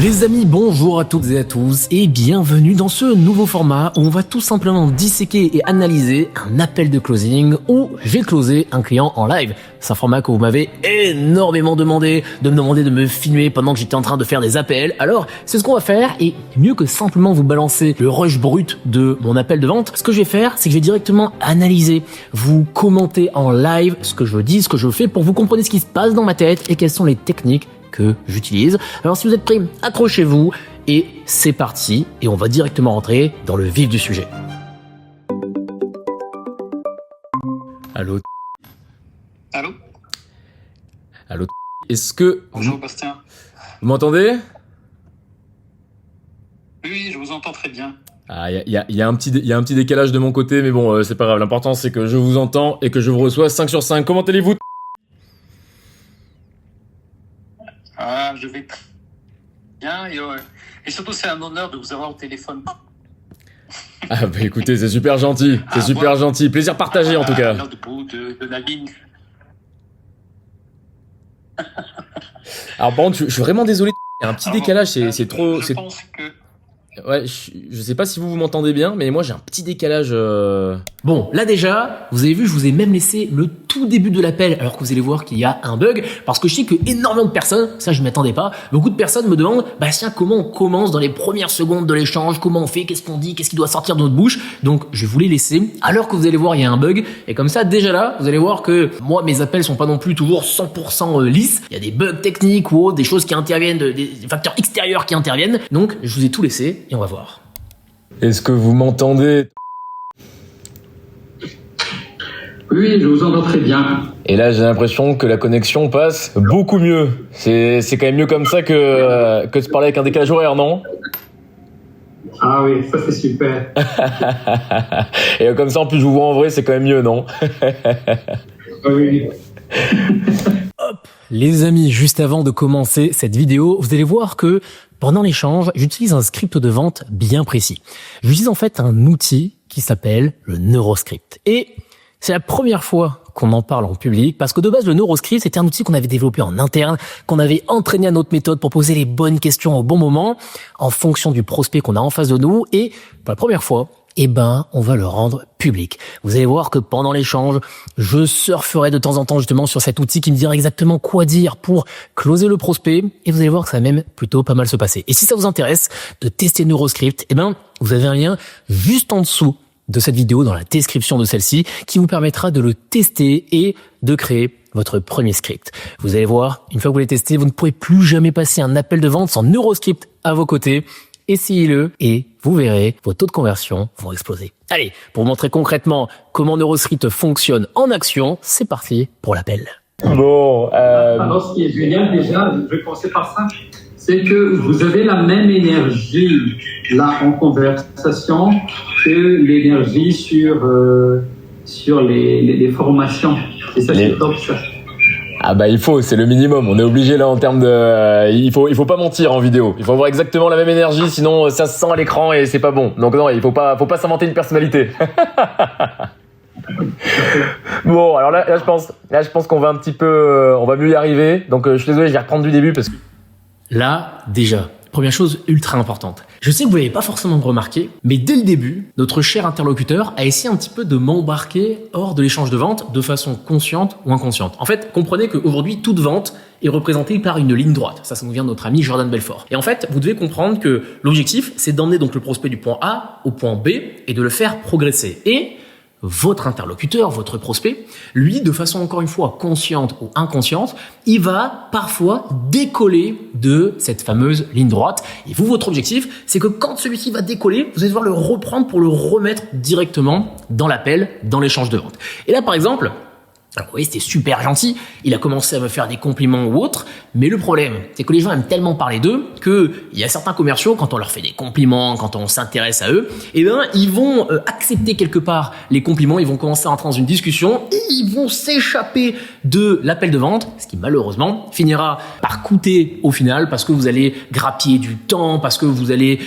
Les amis, bonjour à toutes et à tous et bienvenue dans ce nouveau format où on va tout simplement disséquer et analyser un appel de closing où j'ai closé un client en live. C'est un format que vous m'avez énormément demandé, de me demander de me filmer pendant que j'étais en train de faire des appels. Alors, c'est ce qu'on va faire et mieux que simplement vous balancer le rush brut de mon appel de vente, ce que je vais faire, c'est que je vais directement analyser, vous commenter en live ce que je dis, ce que je fais pour que vous compreniez ce qui se passe dans ma tête et quelles sont les techniques que j'utilise. Alors si vous êtes prêts, accrochez-vous et c'est parti et on va directement rentrer dans le vif du sujet. Allô. Allô. Allô. Est-ce que bonjour Bastien. Vous m'entendez? Oui, je vous entends très bien. Ah, il y a un petit décalage de mon côté, mais bon, c'est pas grave. L'important c'est que je vous entends et que je vous reçois 5 sur 5. Comment allez-vous? Ah, je vais très bien et surtout c'est un honneur de vous avoir au téléphone. Ah bah écoutez, c'est super gentil, c'est super gentil. Plaisir partagé en tout cas. À l'autre bout de la ligne. Alors par contre, je suis vraiment désolé. Il y a un petit décalage, c'est trop. Je pense que... Ouais, je sais pas si vous m'entendez bien, mais moi j'ai un petit décalage. Bon, là déjà, vous avez vu, je vous ai même laissé le tout début de l'appel, alors que vous allez voir qu'il y a un bug, parce que je sais que énormément de personnes, ça je m'attendais pas, beaucoup de personnes me demandent, Bastien, comment on commence dans les premières secondes de l'échange, comment on fait, qu'est-ce qu'on dit, qu'est-ce qui doit sortir de notre bouche. Donc je vais vous les laisser, alors que vous allez voir, il y a un bug, et comme ça déjà là, vous allez voir que moi mes appels sont pas non plus toujours 100% lisses, il y a des bugs techniques ou autres, des choses qui interviennent, des facteurs extérieurs qui interviennent, donc je vous ai tout laissé. Et on va voir. Est-ce que vous m'entendez? Oui, je vous entends très bien. Et là, j'ai l'impression que la connexion passe beaucoup mieux. C'est quand même mieux comme ça que de se parler avec un décalage horaire, non? Ah oui, ça c'est super. Et comme ça, en plus, je vous vois en vrai, c'est quand même mieux, non? Oui. Hop, les amis, juste avant de commencer cette vidéo, vous allez voir que pendant l'échange, j'utilise un script de vente bien précis. J'utilise en fait un outil qui s'appelle le NeuroScript. Et c'est la première fois qu'on en parle en public, parce que de base, le NeuroScript, c'était un outil qu'on avait développé en interne, qu'on avait entraîné à notre méthode pour poser les bonnes questions au bon moment, en fonction du prospect qu'on a en face de nous. Et pour la première fois, on va le rendre public. Vous allez voir que pendant l'échange, je surferai de temps en temps justement sur cet outil qui me dira exactement quoi dire pour closer le prospect, et vous allez voir que ça va même plutôt pas mal se passer. Et si ça vous intéresse de tester NeuroScript, vous avez un lien juste en dessous de cette vidéo dans la description de celle-ci qui vous permettra de le tester et de créer votre premier script. Vous allez voir, une fois que vous l'avez testé, vous ne pourrez plus jamais passer un appel de vente sans NeuroScript à vos côtés. Essayez-le et vous verrez, vos taux de conversion vont exploser. Allez, pour vous montrer concrètement comment NeuroScript fonctionne en action, c'est parti pour l'appel. Bon, Alors, ce qui est génial déjà, je vais commencer par ça, c'est que vous avez la même énergie là en conversation que l'énergie sur les formations. Et ça, c'est top ça. Ah bah il faut, c'est le minimum. On est obligé là en termes de, il faut pas mentir en vidéo. Il faut avoir exactement la même énergie, sinon ça se sent à l'écran et c'est pas bon. Donc non, il faut pas s'inventer une personnalité. Bon, alors là je pense qu'on va un petit peu, on va mieux y arriver. Donc je suis désolé, je vais reprendre du début parce que là déjà. Première chose ultra importante. Je sais que vous l'avez pas forcément remarqué, mais dès le début, notre cher interlocuteur a essayé un petit peu de m'embarquer hors de l'échange de vente de façon consciente ou inconsciente. En fait, comprenez qu'aujourd'hui, toute vente est représentée par une ligne droite. Ça nous vient de notre ami Jordan Belfort. Et en fait, vous devez comprendre que l'objectif, c'est d'emmener donc le prospect du point A au point B et de le faire progresser. Et votre interlocuteur, votre prospect, lui, de façon encore une fois consciente ou inconsciente, il va parfois décoller de cette fameuse ligne droite. Et vous, votre objectif, c'est que quand celui-ci va décoller, vous allez devoir le reprendre pour le remettre directement dans l'appel, dans l'échange de vente. Et là, par exemple, alors oui, c'était super gentil, il a commencé à me faire des compliments ou autre, mais le problème, c'est que les gens aiment tellement parler d'eux que il y a certains commerciaux, quand on leur fait des compliments, quand on s'intéresse à eux, ils vont accepter quelque part les compliments, ils vont commencer à entrer dans une discussion et ils vont s'échapper de l'appel de vente, ce qui malheureusement finira par coûter au final parce que vous allez grappiller du temps, parce que vous allez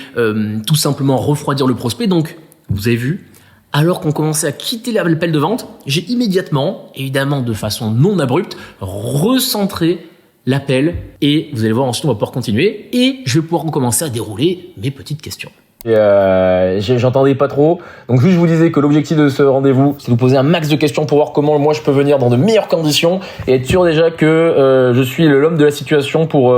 tout simplement refroidir le prospect. Donc, vous avez vu, alors qu'on commençait à quitter l'appel de vente, j'ai immédiatement, évidemment de façon non abrupte, recentré l'appel et vous allez voir ensuite on va pouvoir continuer et je vais pouvoir recommencer à dérouler mes petites questions. Et j'entendais pas trop. Donc juste je vous disais que l'objectif de ce rendez-vous, c'est de vous poser un max de questions pour voir comment moi je peux venir dans de meilleures conditions et être sûr déjà que je suis l'homme de la situation pour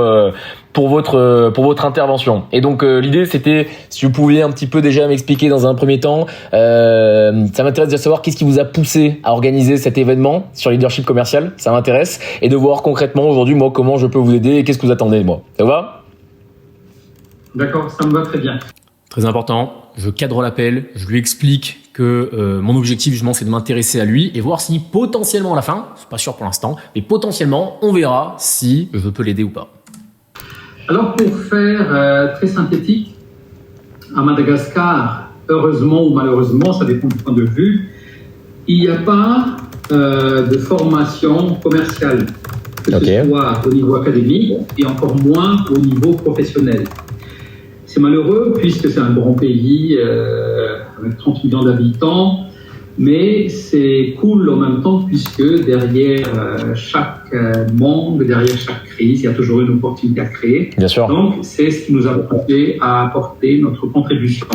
votre intervention. Et donc l'idée c'était si vous pouviez un petit peu déjà m'expliquer dans un premier temps, ça m'intéresse de savoir qu'est-ce qui vous a poussé à organiser cet événement sur le leadership commercial, ça m'intéresse, et de voir concrètement aujourd'hui moi comment je peux vous aider et qu'est-ce que vous attendez de moi. Ça vous va ? D'accord, ça me va très bien. Très important, je cadre l'appel, je lui explique que mon objectif justement c'est de m'intéresser à lui et voir si potentiellement à la fin, c'est pas sûr pour l'instant, mais potentiellement on verra si je peux l'aider ou pas. Alors pour faire très synthétique, à Madagascar, heureusement ou malheureusement, ça dépend du point de vue, il n'y a pas de formation commerciale, que ce soit au niveau académique et encore moins au niveau professionnel. C'est malheureux puisque c'est un grand pays avec 30 millions d'habitants, mais c'est cool en même temps puisque derrière chaque monde, derrière chaque crise, il y a toujours une opportunité à créer. Bien sûr. Donc, c'est ce qui nous a poussé à apporter notre contribution.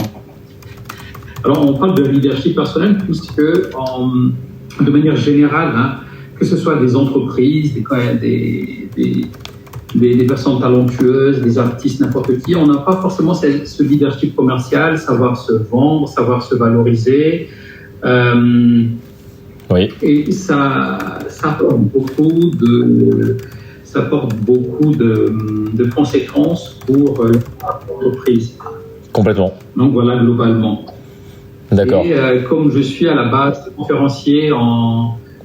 Alors, on parle de leadership personnel puisque, de manière générale, que ce soit des entreprises, des personnes talentueuses, des artistes, n'importe qui, on n'a pas forcément ce leadership commercial, savoir se vendre, savoir se valoriser. Oui. Et ça porte beaucoup de conséquences pour l'entreprise. Complètement. Donc voilà, globalement. D'accord. Et comme je suis à la base conférencier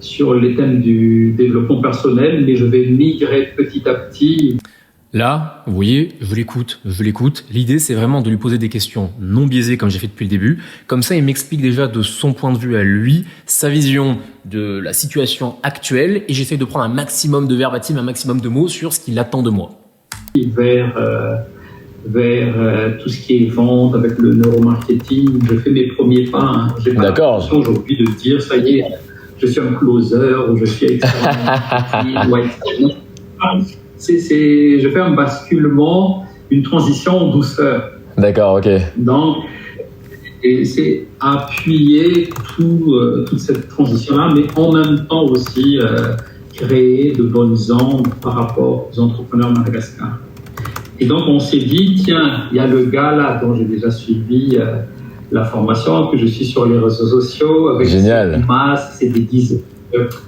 sur les thèmes du développement personnel, mais je vais migrer petit à petit. Là, vous voyez, je l'écoute. L'idée, c'est vraiment de lui poser des questions non biaisées comme j'ai fait depuis le début. Comme ça, il m'explique déjà de son point de vue à lui, sa vision de la situation actuelle et j'essaie de prendre un maximum de verbatim, un maximum de mots sur ce qu'il attend de moi. Vers tout ce qui est vente avec le neuromarketing, je fais mes premiers pas. J'ai pas l'impression aujourd'hui de dire, ça y est, je suis un closer ou je suis je fais un basculement, une transition en douceur. D'accord, ok. Donc, et c'est appuyer toute cette transition-là, mais en même temps aussi créer de bonnes ondes par rapport aux entrepreneurs Madagascar. Et donc, on s'est dit, tiens, il y a le gars là dont j'ai déjà suivi la formation, que je suis sur les réseaux sociaux, avec Génial. C'est des dizaines.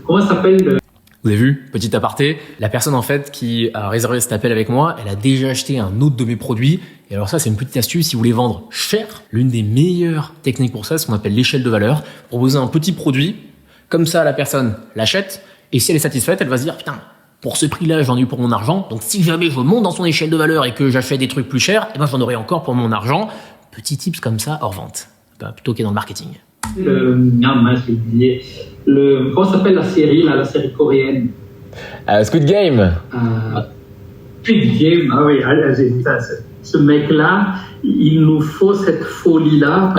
Comment ça s'appelle Vous avez vu, petit aparté, la personne en fait qui a réservé cet appel avec moi, elle a déjà acheté un autre de mes produits. Et alors ça, c'est une petite astuce si vous voulez vendre cher. L'une des meilleures techniques pour ça, c'est ce qu'on appelle l'échelle de valeur. Proposer un petit produit, comme ça la personne l'achète, et si elle est satisfaite, elle va se dire, putain, pour ce prix-là, j'en ai eu pour mon argent. Donc si jamais je monte dans son échelle de valeur et que j'achète des trucs plus chers, eh ben j'en aurai encore pour mon argent. Petit tips comme ça hors vente, plutôt qu'être dans le marketing. Comment s'appelle la série coréenne Squid Game. Squid Game, ah oui, j'ai dit ça. Ce mec-là, il nous faut cette folie-là.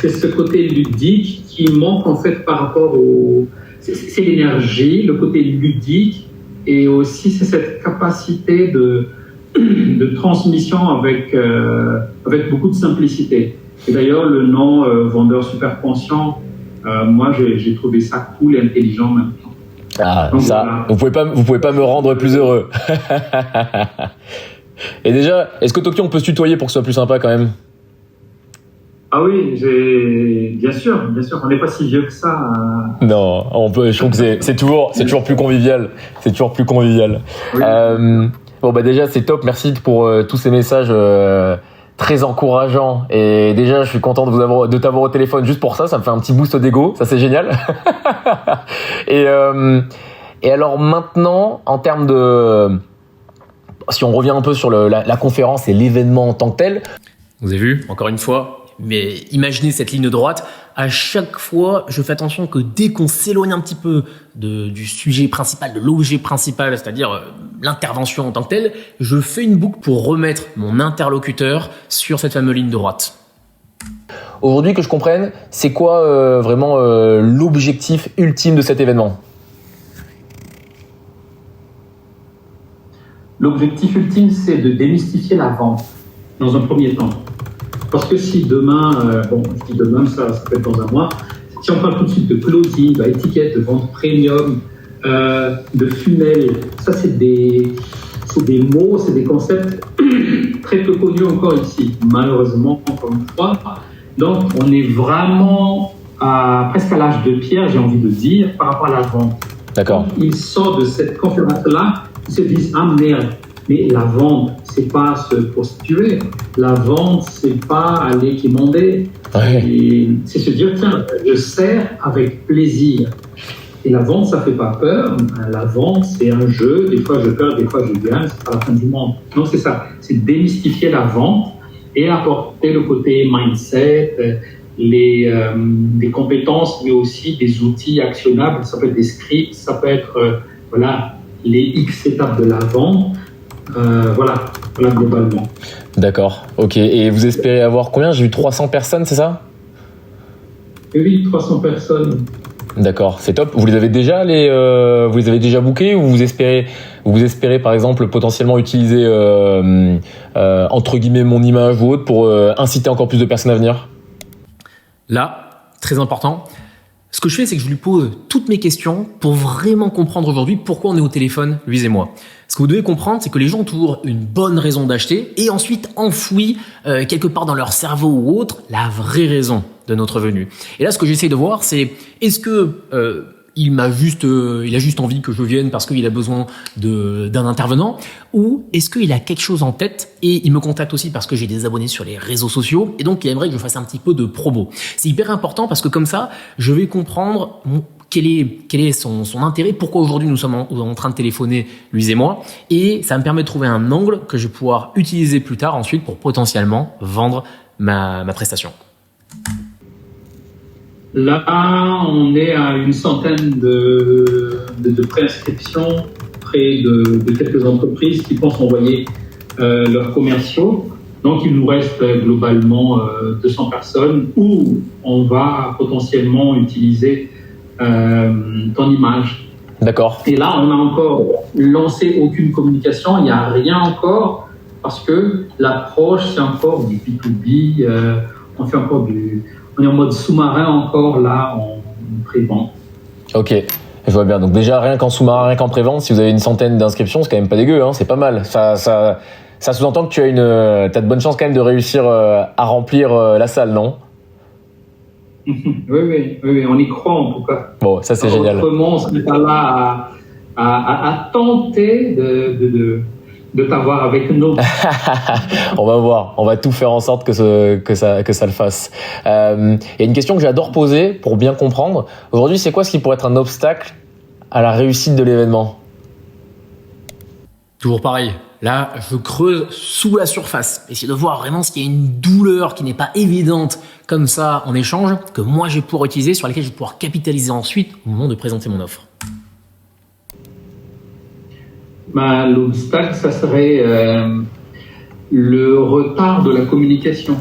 C'est ce côté ludique qui manque en fait par rapport au... C'est l'énergie, le côté ludique, et aussi c'est cette capacité de transmission avec beaucoup de simplicité. Et d'ailleurs, le nom vendeur super conscient, moi j'ai trouvé ça cool et intelligent en même temps. Ah, donc, ça, voilà. vous pouvez pas me rendre plus heureux. Et déjà, est-ce que Tokyo on peut se tutoyer pour que ce soit plus sympa quand même? Ah oui, bien sûr, on n'est pas si vieux que ça. Non, on peut. Je trouve que c'est toujours plus convivial. C'est toujours plus convivial. Oui. Bon bah déjà c'est top. Merci pour tous ces messages très encourageants. Et déjà je suis content de t'avoir au téléphone juste pour ça. Ça me fait un petit boost d'ego. Ça c'est génial. Et alors maintenant en termes de, si on revient un peu sur la conférence et l'événement en tant que tel. Vous avez vu, encore une fois. Mais imaginez cette ligne droite. À chaque fois, je fais attention que dès qu'on s'éloigne un petit peu du sujet principal, de l'objet principal, c'est-à-dire l'intervention en tant que telle, je fais une boucle pour remettre mon interlocuteur sur cette fameuse ligne droite. Aujourd'hui, que je comprenne, c'est quoi vraiment l'objectif ultime de cet événement ? l'objectif ultime, c'est de démystifier la vente dans un premier temps. Parce que si demain, je dis demain, ça peut être dans un mois, si on parle tout de suite de closing, d'étiquette, de vente premium, de funnel, ça c'est des mots, c'est des concepts très peu connus encore ici, malheureusement, encore une fois. Donc on est vraiment presque à l'âge de pierre, j'ai envie de dire, par rapport à la vente. D'accord. Ils sortent de cette conférence-là, ils se disent « Ah merde, mais la vente, c'est pas se prostituer. La vente, c'est pas aller quémander. Ouais. Et c'est se dire, tiens, je sers avec plaisir. Et la vente, ça fait pas peur. La vente, c'est un jeu. Des fois, je perds, des fois, je gagne. C'est pas la fin du monde. Donc, c'est ça. C'est démystifier la vente et apporter le côté mindset, des compétences, mais aussi des outils actionnables. Ça peut être des scripts, ça peut être, les X étapes de la vente. Voilà, globalement. D'accord, ok. Et vous espérez avoir combien? J'ai eu 300 personnes, c'est ça? Oui, 300 personnes. D'accord, c'est top. Vous les avez déjà bookés, ou vous espérez par exemple potentiellement utiliser entre guillemets mon image ou autre pour inciter encore plus de personnes à venir? Là, très important. Ce que je fais, c'est que je lui pose toutes mes questions pour vraiment comprendre aujourd'hui pourquoi on est au téléphone, lui et moi. Ce que vous devez comprendre, c'est que les gens ont toujours une bonne raison d'acheter et ensuite enfouis quelque part dans leur cerveau ou autre la vraie raison de notre venue. Et là, ce que j'essaie de voir, c'est est-ce que il a juste envie que je vienne parce qu'il a besoin d'un intervenant, ou est-ce qu'il a quelque chose en tête et il me contacte aussi parce que j'ai des abonnés sur les réseaux sociaux et donc il aimerait que je fasse un petit peu de promo. C'est hyper important parce que comme ça, je vais comprendre quel est son intérêt, pourquoi aujourd'hui nous sommes en train de téléphoner, lui et moi, et ça me permet de trouver un angle que je vais pouvoir utiliser plus tard ensuite pour potentiellement vendre ma prestation. Là, on est à une centaine de préinscriptions près de quelques entreprises qui pensent envoyer leurs commerciaux. Donc, il nous reste globalement 200 personnes où on va potentiellement utiliser ton image. D'accord. Et là, on n'a encore lancé aucune communication, il n'y a rien encore parce que l'approche, c'est encore du B2B, on est en mode sous-marin encore là, en pré-vente. Ok, je vois bien. Donc déjà, rien qu'en sous-marin, rien qu'en pré-vente, si vous avez une centaine d'inscriptions, c'est quand même pas dégueu, hein, c'est pas mal. Ça sous-entend que tu as de bonnes chances quand même de réussir à remplir la salle, non? Oui, on y croit en tout cas. Bon, ça c'est génial. Autrement, on n'est pas là à tenter de t'avoir avec nous. On va voir, on va tout faire en sorte que ça le fasse. Il y a une question que j'adore poser pour bien comprendre. Aujourd'hui, c'est quoi ce qui pourrait être un obstacle à la réussite de l'événement? Toujours pareil. Là, je creuse sous la surface. Essayer de voir vraiment s'il y a une douleur qui n'est pas évidente comme ça en échange, que moi je vais pouvoir utiliser, sur laquelle je vais pouvoir capitaliser ensuite au moment de présenter mon offre. L'obstacle, ça serait le retard de la communication.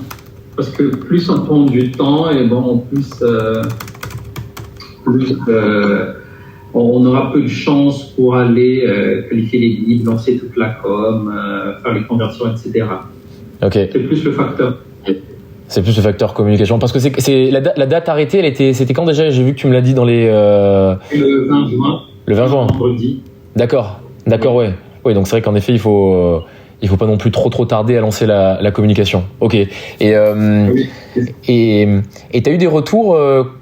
Parce que plus on prend du temps, et plus on aura peu de chance pour aller qualifier les leads, lancer toute la com, faire les conversions, etc. Ok. C'est plus le facteur. C'est plus le facteur communication. Parce que c'est la date arrêtée, c'était quand déjà? J'ai vu que tu me l'as dit dans les... Le 20 juin. Le 20 juin. Vendredi. D'accord, ouais. Oui, donc c'est vrai qu'en effet, il faut pas non plus trop tarder à lancer la communication. Ok. Et t'as eu des retours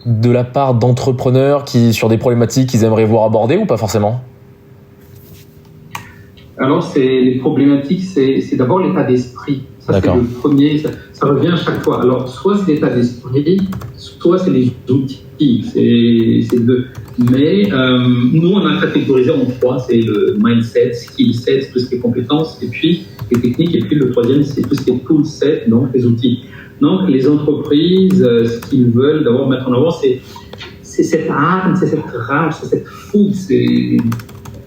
de la part d'entrepreneurs sur des problématiques qu'ils aimeraient voir abordées ou pas forcément? Alors, les problématiques, c'est d'abord l'état d'esprit. Ça, c'est le premier. Ça revient à chaque fois. Alors, soit c'est l'état d'esprit, soit c'est les outils. C'est deux. Mais nous, on a catégorisé en trois. C'est le mindset, skill set, tout ce qui est compétences, et puis les techniques. Et puis le troisième, c'est tout ce qui est tool set, donc les outils. Donc, les entreprises, ce qu'ils veulent d'abord mettre en avant, c'est cette âme, c'est cette rage, c'est cette fougue. C'est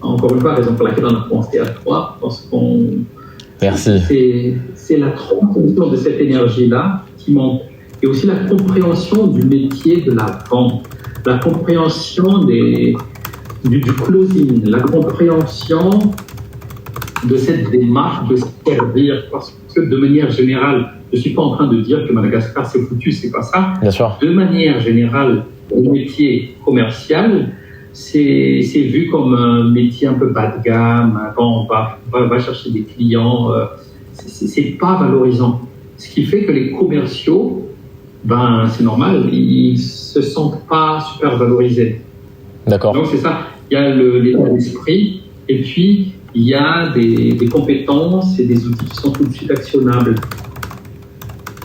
encore une fois la raison pour laquelle on a pensé à toi, parce qu'on... Merci. C'est la transmission de cette énergie-là qui manque. Et aussi la compréhension du métier de la vente, la compréhension du closing, la compréhension de cette démarche de servir. Parce que de manière générale, je ne suis pas en train de dire que Madagascar c'est foutu, c'est pas ça. Bien sûr. De manière générale, le métier commercial, c'est vu comme un métier un peu bas de gamme. Quand on va chercher des clients, c'est pas valorisant. Ce qui fait que les commerciaux, ben c'est normal, ils se sentent pas super valorisés. D'accord. Donc c'est ça. Il y a l'état d'esprit, et puis il y a des compétences et des outils qui sont tout de suite actionnables.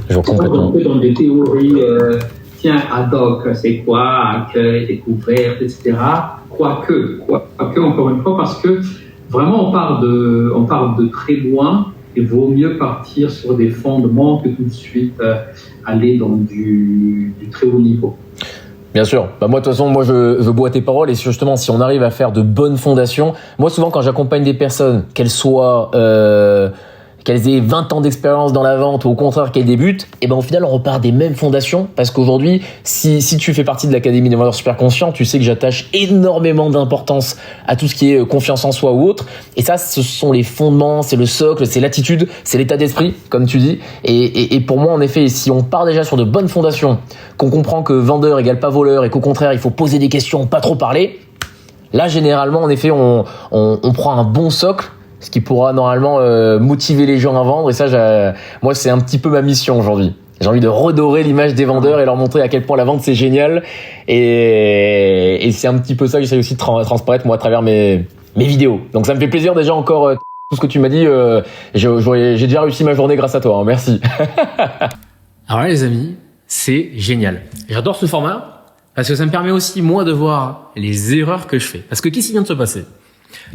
Je vois On complètement. peut dans des théories, tiens, ad hoc, c'est quoi, accueil, découverte, etc. Quoique, encore une fois, parce que vraiment on part de très loin. Il vaut mieux partir sur des fondements que tout de suite aller dans du très haut niveau. Bien sûr. Bah moi, de toute façon, moi, je bois tes paroles. Et justement, si on arrive à faire de bonnes fondations, moi, souvent, quand j'accompagne des personnes, qu'elles aient 20 ans d'expérience dans la vente ou au contraire qu'elles débutent, et ben au final on repart des mêmes fondations parce qu'aujourd'hui si tu fais partie de l'Académie des vendeurs super conscients, tu sais que j'attache énormément d'importance à tout ce qui est confiance en soi ou autre, et ça ce sont les fondements, c'est le socle, c'est l'attitude, c'est l'état d'esprit comme tu dis, et pour moi en effet si on part déjà sur de bonnes fondations, qu'on comprend que vendeur égale pas voleur et qu'au contraire il faut poser des questions, pas trop parler, là généralement en effet on prend un bon socle, ce qui pourra normalement motiver les gens à vendre. Et ça, moi, c'est un petit peu ma mission aujourd'hui. J'ai envie de redorer l'image des vendeurs et leur montrer à quel point la vente, c'est génial. Et c'est un petit peu ça que j'essaie aussi de transparaître, moi, à travers mes vidéos. Donc, ça me fait plaisir déjà encore tout ce que tu m'as dit. J'ai déjà réussi ma journée grâce à toi. Hein, merci. Alors là, les amis, c'est génial. J'adore ce format parce que ça me permet aussi, moi, de voir les erreurs que je fais. Parce que qu'est-ce qui vient de se passer?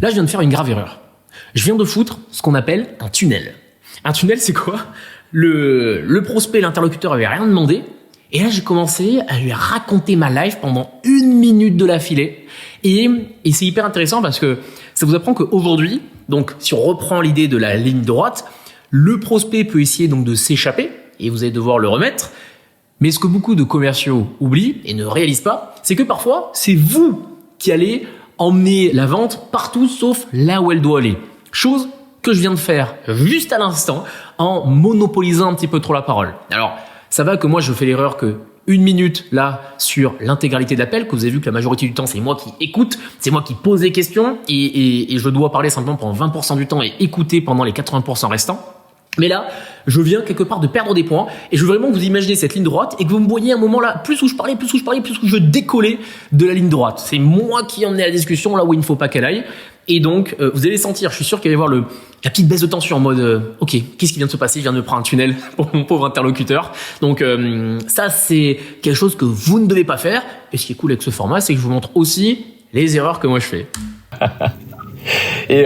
Là, je viens de faire une grave erreur. Je viens de foutre ce qu'on appelle un tunnel. Un tunnel, c'est quoi? Le prospect, l'interlocuteur avait rien demandé. Et là, j'ai commencé à lui raconter ma life pendant 1 minute de l'affilée. Et c'est hyper intéressant parce que ça vous apprend qu'aujourd'hui, donc, si on reprend l'idée de la ligne droite, le prospect peut essayer donc de s'échapper et vous allez devoir le remettre. Mais ce que beaucoup de commerciaux oublient et ne réalisent pas, c'est que parfois, c'est vous qui allez emmener la vente partout sauf là où elle doit aller. Chose que je viens de faire juste à l'instant en monopolisant un petit peu trop la parole. Alors, ça va que moi je fais l'erreur que 1 minute là sur l'intégralité d'appel, que vous avez vu que la majorité du temps c'est moi qui écoute, c'est moi qui pose des questions et je dois parler simplement pendant 20% du temps et écouter pendant les 80% restants. Mais là, je viens quelque part de perdre des points et je veux vraiment que vous imaginez cette ligne droite et que vous me voyez à un moment là, plus où je parlais, plus où je décollais de la ligne droite. C'est moi qui emmenais la discussion là où il ne faut pas qu'elle aille. Et donc, vous allez sentir, je suis sûr qu'il va y avoir la petite baisse de tension en mode ok, qu'est-ce qui vient de se passer? Je viens de me prendre un tunnel pour mon pauvre interlocuteur. Donc, ça, c'est quelque chose que vous ne devez pas faire. Et ce qui est cool avec ce format, c'est que je vous montre aussi les erreurs que moi je fais. Et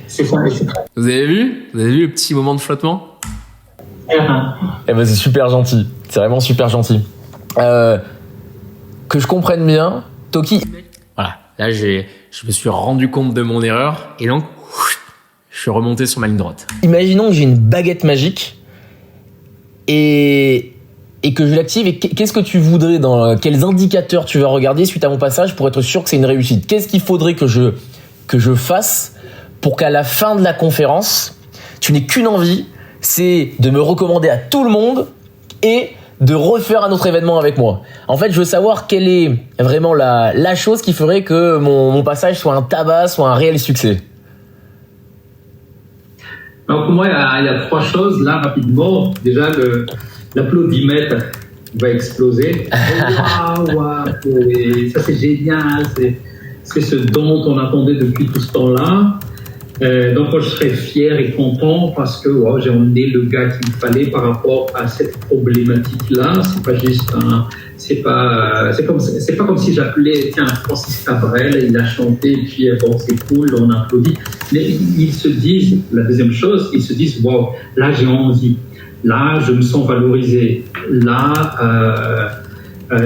C'est ça. Vous avez vu le petit moment de flottement? eh ben c'est super gentil. C'est vraiment super gentil. Que je comprenne bien, Toki. Voilà. Là, je me suis rendu compte de mon erreur et donc, je suis remonté sur ma ligne droite. Imaginons que j'ai une baguette magique et que je l'active. Et qu'est-ce que tu voudrais quels indicateurs tu vas regarder suite à mon passage pour être sûr que c'est une réussite? Qu'est-ce qu'il faudrait que je fasse pour qu'à la fin de la conférence, tu n'aies qu'une envie, c'est de me recommander à tout le monde et de refaire un autre événement avec moi. En fait, je veux savoir quelle est vraiment la chose qui ferait que mon passage soit un tabac, soit un réel succès. Alors pour moi, il y a 3 choses là rapidement. Déjà, l'applaudimètre va exploser. Waouh, et ça c'est génial. C'est ce dont on attendait depuis tout ce temps-là. Donc moi je serais fier et content parce que j'ai emmené le gars qu'il fallait par rapport à cette problématique-là. C'est pas juste c'est pas comme si j'appelais Francis Cabrel, il a chanté et puis bon c'est cool, on applaudit. Mais ils se disent, la deuxième chose, ils se disent là j'ai envie, là je me sens valorisé, là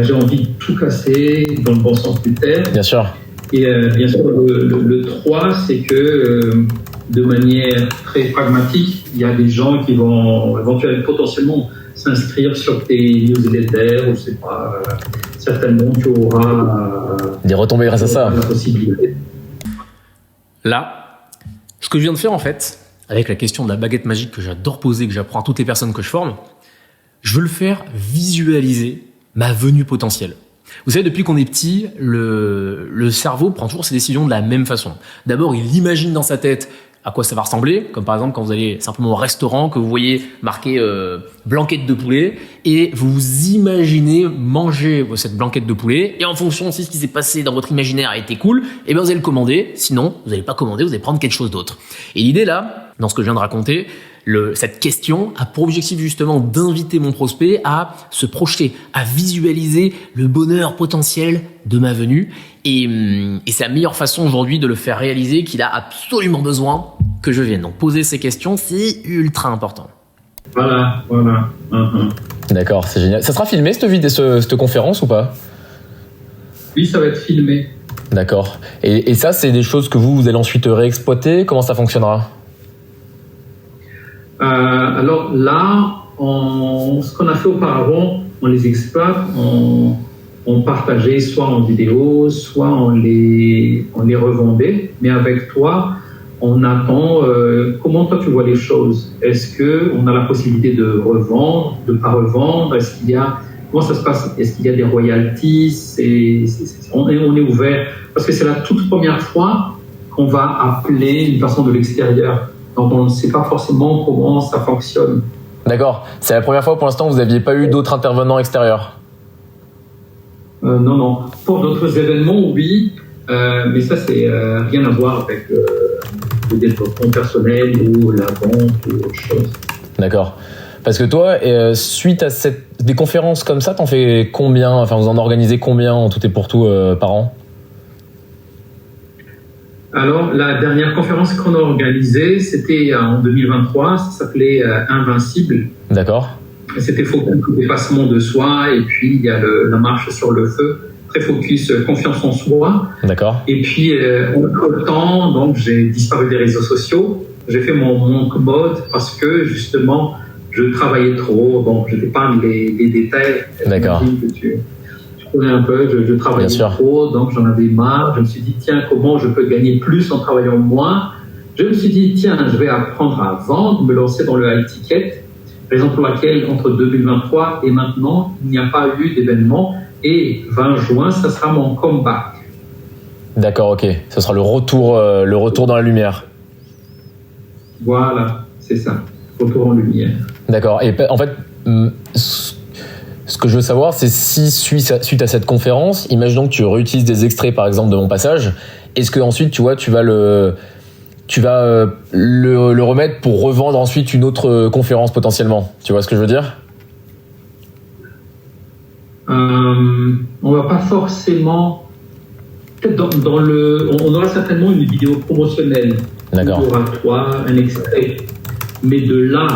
j'ai envie de tout casser dans le bon sens du terme. Bien sûr. Et bien sûr, le 3, c'est que de manière très pragmatique, il y a des gens qui vont éventuellement, potentiellement s'inscrire sur tes newsletters, ou je sais pas, certainement tu auras des retombées grâce à ça. La possibilité. Là, Ce que je viens de faire en fait, avec la question de la baguette magique que j'adore poser, que j'apprends à toutes les personnes que je forme, je veux le faire visualiser ma venue potentielle. Vous savez, depuis qu'on est petit, le cerveau prend toujours ses décisions de la même façon. D'abord, il imagine dans sa tête à quoi ça va ressembler, comme par exemple quand vous allez simplement au restaurant, que vous voyez marqué blanquette de poulet, et vous imaginez manger cette blanquette de poulet, et en fonction si ce qui s'est passé dans votre imaginaire a été cool, et bien vous allez le commander, sinon vous n'allez pas commander, vous allez prendre quelque chose d'autre. Et l'idée là, dans ce que je viens de raconter, cette question a pour objectif justement d'inviter mon prospect à se projeter, à visualiser le bonheur potentiel de ma venue. Et c'est la meilleure façon aujourd'hui de le faire réaliser qu'il a absolument besoin que je vienne. Donc poser ces questions, c'est ultra important. Voilà. D'accord, c'est génial. Ça sera filmé cette conférence ou pas? Oui, ça va être filmé. D'accord. Et ça, c'est des choses que vous allez ensuite réexploiter? Comment ça fonctionnera? Alors là, ce qu'on a fait auparavant, on les exploite, on partageait soit en vidéo, soit on les revendait. Mais avec toi, on attend comment toi tu vois les choses. Est-ce qu'on a la possibilité de revendre, de ne pas revendre? Comment ça se passe? Est-ce qu'il y a des royalties? On est ouvert parce que c'est la toute première fois qu'on va appeler une personne de l'extérieur. Donc, on ne sait pas forcément comment ça fonctionne. D'accord. C'est la première fois pour l'instant que vous n'aviez pas eu d'autres intervenants extérieurs? Non. Pour d'autres événements, oui. Mais ça, c'est rien à voir avec le développement personnel ou la vente ou autre chose. D'accord. Parce que toi, suite à des conférences comme ça, t'en fais combien? Enfin, vous en organisez combien en tout et pour tout par an? Alors, la dernière conférence qu'on a organisée, c'était en 2023, ça s'appelait Invincible. D'accord. C'était focus dépassement de soi, et puis il y a la marche sur le feu, très focus confiance en soi. D'accord. Et puis, en peu de temps, donc j'ai disparu des réseaux sociaux. J'ai fait mon mode parce que justement, je travaillais trop, donc je t'épargne les détails. D'accord. Je connais un peu, je travaillais trop, donc j'en avais marre. Je me suis dit, tiens, comment je peux gagner plus en travaillant moins? Je me suis dit, tiens, je vais apprendre à vendre, me lancer dans le high ticket, raison pour laquelle entre 2023 et maintenant, il n'y a pas eu d'événement. Et 20 juin, ça sera mon comeback. D'accord, ok. Ce sera le retour dans la lumière. Voilà, c'est ça. Retour en lumière. D'accord. Et en fait, ce que je veux savoir, c'est si suite à cette conférence, imaginons que tu réutilises des extraits, par exemple, de mon passage, est-ce que ensuite, tu vois, tu vas le remettre pour revendre ensuite une autre conférence potentiellement? Tu vois ce que je veux dire? On va pas forcément. Peut-être on aura certainement une vidéo promotionnelle. D'accord. Un oratoire, un extrait. Mais de là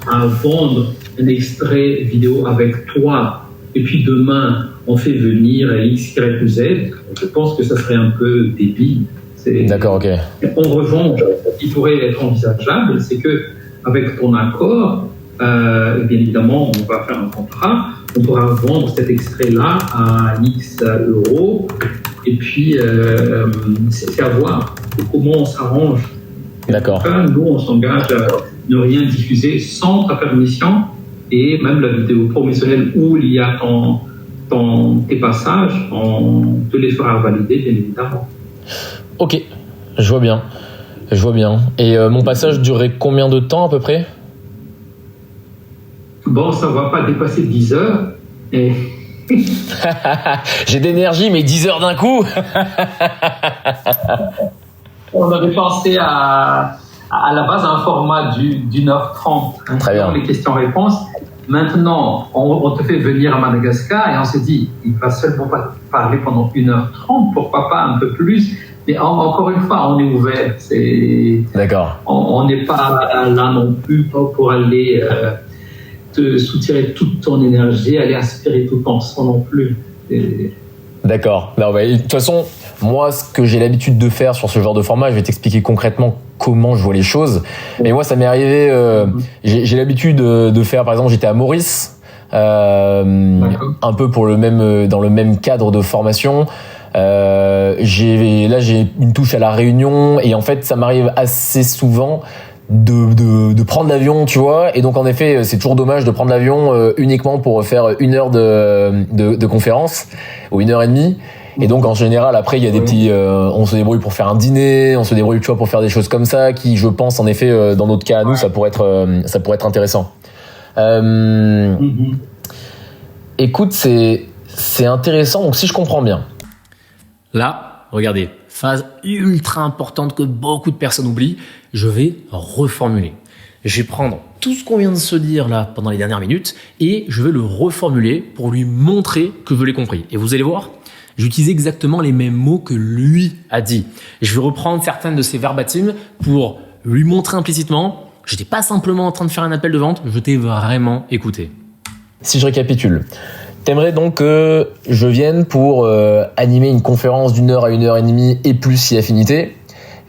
à vendre un extrait vidéo avec toi, et puis demain, on fait venir X, Y ou Z, je pense que ça serait un peu débile. D'accord, ok. En revanche, ce qui pourrait être envisageable, c'est que avec ton accord, bien évidemment, on va faire un contrat, on pourra vendre cet extrait-là à X euros, et puis c'est à voir comment on s'arrange. D'accord. Enfin, nous, on s'engage à ne rien diffuser sans ta permission, et même la vidéo promotionnelle où il y a tes passages, on te les fera valider, bien évidemment. Ok, je vois bien. Et mon passage durerait combien de temps à peu près? Bon, ça ne va pas dépasser 10 heures. Et... J'ai d'énergie, mais 10 heures d'un coup. On avait pensé à la base un format d'1h30. Très bien. Les questions-réponses. Maintenant, on te fait venir à Madagascar et on se dit, il va seulement parler pendant 1h30, pourquoi pas un peu plus? Mais encore une fois, on est ouvert. D'accord. On n'est pas là non plus pour aller te soutirer toute ton énergie, aller aspirer tout ton sang non plus. D'accord. Non, bah, de toute façon, moi, ce que j'ai l'habitude de faire sur ce genre de format, je vais t'expliquer concrètement comment je vois les choses. Mais moi, ça m'est arrivé. J'ai l'habitude de faire, par exemple, j'étais à Maurice, un peu dans le même cadre de formation. J'ai une touche à la Réunion et en fait ça m'arrive assez souvent de prendre l'avion, tu vois, et donc en effet c'est toujours dommage de prendre l'avion uniquement pour faire 1 heure de conférence ou 1h30. Et donc en général après il y a des petits on se débrouille pour faire un dîner, on se débrouille, tu vois, pour faire des choses comme ça qui, je pense, en effet dans notre cas à nous, ça pourrait être intéressant. Écoute, c'est intéressant. Donc si je comprends bien, Là, regardez, phase ultra importante que beaucoup de personnes oublient, je vais reformuler. Je vais prendre tout ce qu'on vient de se dire là pendant les dernières minutes et je vais le reformuler pour lui montrer que je l'ai compris. Et vous allez voir, j'utilise exactement les mêmes mots que lui a dit. Et je vais reprendre certaines de ses verbatims pour lui montrer implicitement, je n'étais pas simplement en train de faire un appel de vente, je t'ai vraiment écouté. si je récapitule, t'aimerais donc que je vienne pour animer une conférence d'1 heure à 1h30 et plus si affinité.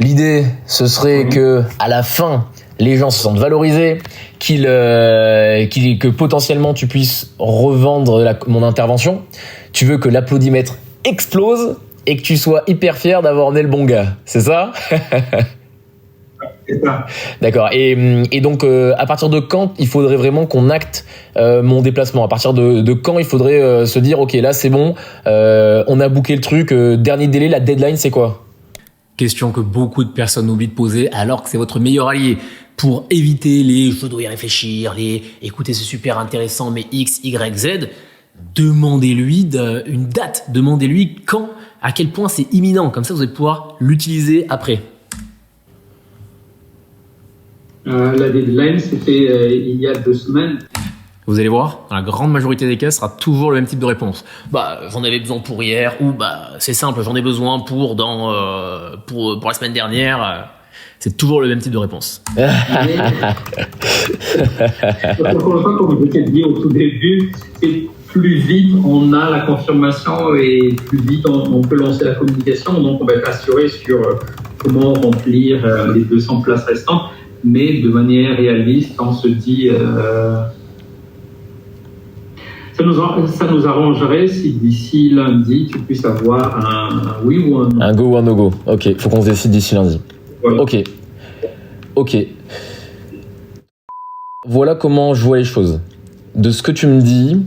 L'idée, ce serait que à la fin, les gens se sentent valorisés, que potentiellement tu puisses revendre mon intervention. Tu veux que l'applaudimètre explose et que tu sois hyper fier d'avoir emmené le bon gars. C'est ça? C'est ça. D'accord. Et donc, à partir de quand il faudrait vraiment qu'on acte mon déplacement? À partir de quand il faudrait se dire, ok, là c'est bon, on a booké le truc, dernier délai, la deadline c'est quoi? Question que beaucoup de personnes oublient de poser alors que c'est votre meilleur allié. Pour éviter les je dois y réfléchir, les écoutez c'est super intéressant mais X, Y, Z, demandez-lui une date, demandez-lui quand, à quel point c'est imminent. Comme ça vous allez pouvoir l'utiliser après. La deadline, c'était il y a 2 semaines. Vous allez voir, dans la grande majorité des cas, ce sera toujours le même type de réponse. Bah, j'en avais besoin pour hier, ou bah, c'est simple, j'en ai besoin pour la semaine dernière. C'est toujours le même type de réponse. Encore une fois, comme je t'ai dit au tout début, c'est plus vite on a la confirmation et plus vite on peut lancer la communication. Donc, on va être assuré sur comment remplir les 200 places restantes, mais de manière réaliste, on se dit... Ça nous arrangerait si d'ici lundi, tu puisses avoir un oui ou un non. Un go ou un no-go. Ok, faut qu'on se décide d'ici lundi. Voilà. Ok. Voilà comment je vois les choses. De ce que tu me dis,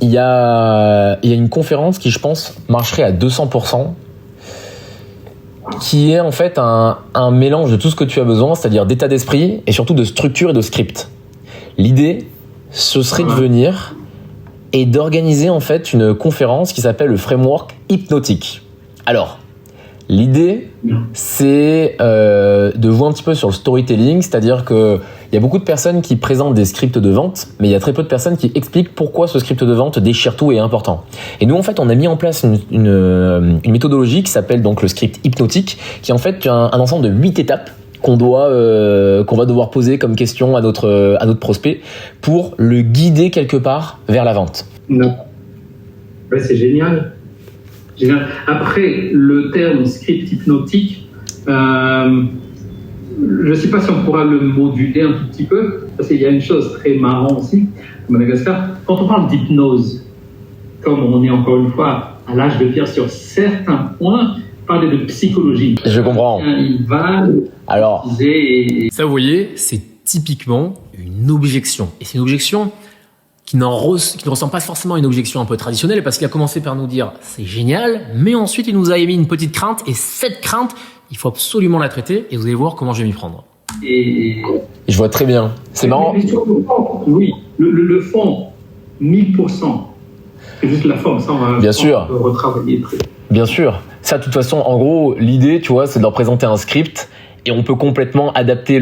il y a une conférence qui, je pense, marcherait à 200%, qui est en fait un mélange de tout ce que tu as besoin, c'est-à-dire d'état d'esprit et surtout de structure et de script. L'idée, ce serait de venir et d'organiser en fait une conférence qui s'appelle le framework hypnotique. Alors, l'idée, c'est de jouer un petit peu sur le storytelling, c'est-à-dire que il y a beaucoup de personnes qui présentent des scripts de vente, mais il y a très peu de personnes qui expliquent pourquoi ce script de vente déchire tout et est important. Et nous, en fait, on a mis en place une méthodologie qui s'appelle donc le script hypnotique, qui est en fait un ensemble de 8 étapes qu'on va devoir poser comme question à notre prospect pour le guider quelque part vers la vente. Non. Ouais, c'est génial. Après, le terme script hypnotique, je ne sais pas si on pourra le moduler un tout petit peu, parce qu'il y a une chose très marrante aussi, à Madagascar. Quand on parle d'hypnose, comme on est encore une fois à l'âge de pierre sur certains points, parler de psychologie. Je comprends. Il va... Alors, ça, vous voyez, c'est typiquement une objection. Et c'est une objection qui ne ressemble pas forcément à une objection un peu traditionnelle, parce qu'il a commencé par nous dire c'est génial, mais ensuite il nous a émis une petite crainte, et cette crainte, il faut absolument la traiter, et vous allez voir comment je vais m'y prendre. Et je vois très bien. C'est marrant. Oui, le fond, 1000%. C'est juste la forme, ça on va Bien sûr. retravailler. Bien sûr. Ça, de toute façon, en gros, l'idée, tu vois, c'est de leur présenter un script et on peut complètement adapter